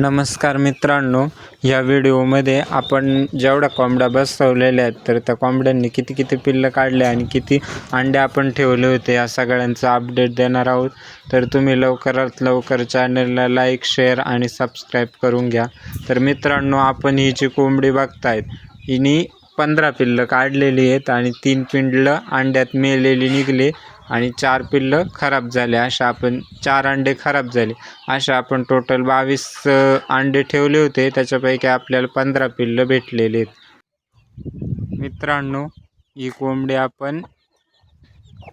नमस्कार मित्रांनो, या व्हिडिओमध्ये आपण जेवढ्या कोंबड्या बसवलेल्या आहेत तर त्या कोंबड्यांनी किती पिल्लं काढले आणि किती अंडे आपण ठेवले होते या सगळ्यांचा अपडेट देणार आहोत. तर तुम्ही लवकरात लवकर चॅनलला लाईक, शेअर आणि सबस्क्राईब करून घ्या. तर मित्रांनो, आपण ही जी कोंबडी बघतायत हिने 15 पिल्लं काढलेली आहेत आणि 3 पिल्लं अंड्यात मेलेली निघले आणि 4 पिल्लं खराब झाले. अशा आपण 4 अंडे खराब झाले. अशा आपण टोटल 22 अंडे ठेवले होते, त्याच्यापैकी आपल्याला 15 पिल्लं भेटलेले आहेत. मित्रांनो, ही कोंबडी आपण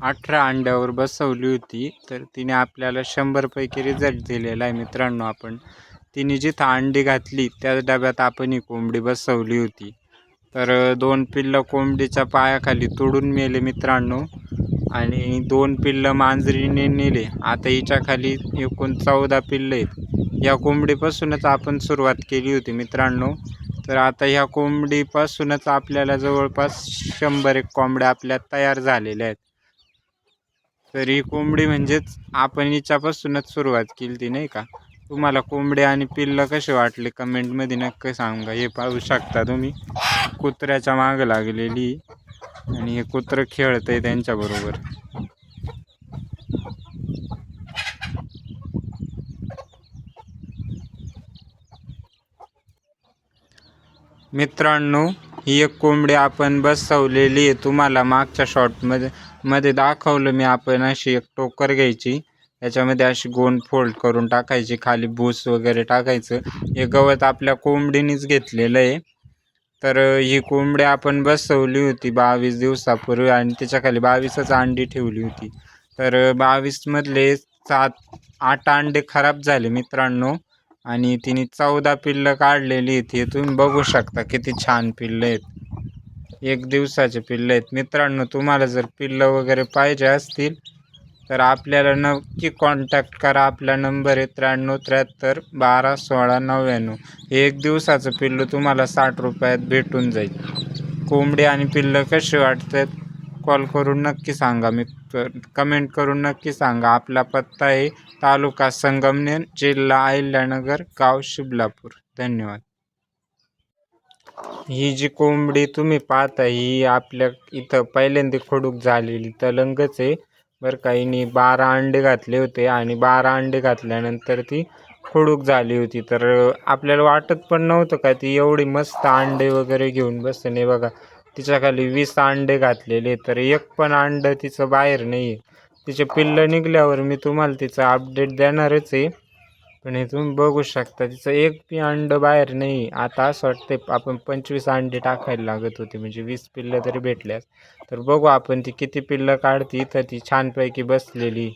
18 अंड्यावर बसवली होती, तर तिने आपल्याला 100 पैकी रिझल्ट दिलेला आहे. मित्रांनो, आपण तिने जिथं अंडी घातली त्याच डब्यात आपण ही कोंबडी बसवली होती. तर 2 पिल्लं कोंबडीच्या पायाखाली तुडून मेले मित्रांनो आणि 2 पिल्लं मांजरीने नेले. आता हिच्या खाली एकूण 14 पिल्लं आहेत. या कोंबडीपासूनच आपण सुरुवात केली होती मित्रांनो. तर आता ह्या कोंबडीपासूनच आपल्याला जवळपास 100 कोंबड्या आपल्या तयार झालेल्या आहेत. तर ही कोंबडी म्हणजेच आपण हिच्यापासूनच सुरुवात केली ती, नाही का. तुम्हाला कोंबडी आणि पिल्लं कसे वाटले कमेंटमध्ये नक्की सांगा. हे पाहू शकता तुम्ही, कुत्र्याच्या मागं लागलेली आणि हे कुत्रं खेळतंय त्यांच्याबरोबर. मित्रांनो, ही एक कोंबडी आपण बसवलेली आहे. तुम्हाला मागच्या शॉर्टमध्ये दाखवलं मी. आपण अशी एक टोकर घ्यायची, त्याच्यामध्ये अशी गोंड फोल्ड करून टाकायची, खाली भूस वगैरे टाकायचं. हे गवत आपल्या कोंबडीनेच घेतलेलं आहे. तर ही कोंबडी आपण बसवली होती 22 दिवसापूर्वी आणि त्याच्याखाली 22च अंडी ठेवली होती. तर 22 मधले 7-8 अंडे खराब झाले मित्रांनो आणि तिने 14 पिल्लं काढलेली आहेत. हे तुम्ही बघू शकता, किती छान पिल्लं आहेत. 1 दिवसाचे पिल्लं आहेत. मित्रांनो, तुम्हाला जर पिल्लं वगैरे पाहिजे असतील तर आपल्याला नक्की कॉन्टॅक्ट करा. आपला नंबर आहे 9373 12 16 99. 1 दिवसाचं पिल्लू तुम्हाला 60 रुपयात भेटून जाईल. कोंबडी आणि पिल्लं कशी वाटतात कॉल करून नक्की सांगा. कमेंट करून नक्की सांगा. आपला पत्ता आहे तालुका संगमनेर, जिल्हा अहिल्यानगर, गाव शिबलापूर. धन्यवाद. ही जी कोंबडी तुम्ही पाहता ही आपल्या इथं पहिल्यांदा खडूक झालेली तलंगच आहे बरं का. हिने 12 अंडे घातले होते आणि 12 अंडे घातल्यानंतर ती खडूक झाली होती. तर आपल्याला वाटत पण नव्हतं का ती एवढी मस्त अंडे वगैरे घेऊन बसते. बघा, तिच्याखाली 20 अंडे घातलेले, तर एक पण अंडं तिचं बाहेर नाही आहे. तिचे पिल्लं निघल्यावर मी तुम्हाला तिचं अपडेट देणारच आहे. पण हे तुम्ही बघू शकता, तिचं एक बी अंडं बाहेर नाही. आता असं वाटतंय आपण 25 अंडे टाकायला लागत होते, म्हणजे 20 पिल्लं तरी भेटल्यास. तर बघू आपण ती किती पिल्लं काढती. तर ती छानपैकी बसलेली.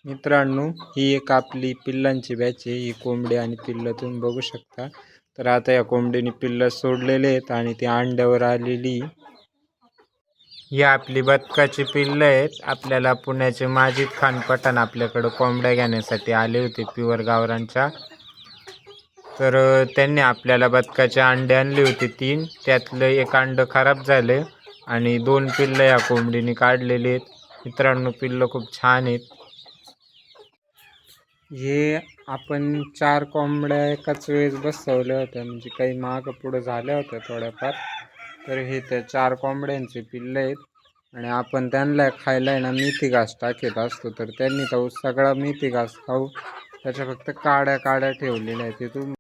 मित्रांनो, ही एक आपली पिल्लांची बॅच आहे. ही कोंबडी आणि पिल्लं तुम्ही बघू शकता. तर आता या कोंबडीने पिल्लं सोडलेले आहेत आणि ती अंड्यावर आलेली. ही आपली बदकाची पिल्लं आहेत. आपल्याला पुण्याचे माजिद खान पठाण आपल्याकडं कोंबड्या घेण्यासाठी आले होते प्युअर गावरांच्या. तर त्यांनी आपल्याला बदकाचे अंडे आणले होते 3. त्यातलं एक अंडं खराब झालं आणि 2 पिल्लं या कोंबडीने काढलेले आहेत. मित्रांनो, पिल्लं खूप छान आहेत. हे आपण 4 कोंबड्या एकाच वेळेस बसवल्या होत्या, म्हणजे काही मागं पुढं झाल्या होत्या थोड्याफार. तर हे त्या 4 कोंबड्यांचे पिल्लं आहेत आणि आपण त्यांना खायला आहे ना मेथी घास टाकत असतो. तर त्यांनी तो सगळा मेथी घास खाऊ त्याच्या फक्त काड्या ठेवलेल्या आहेत. ते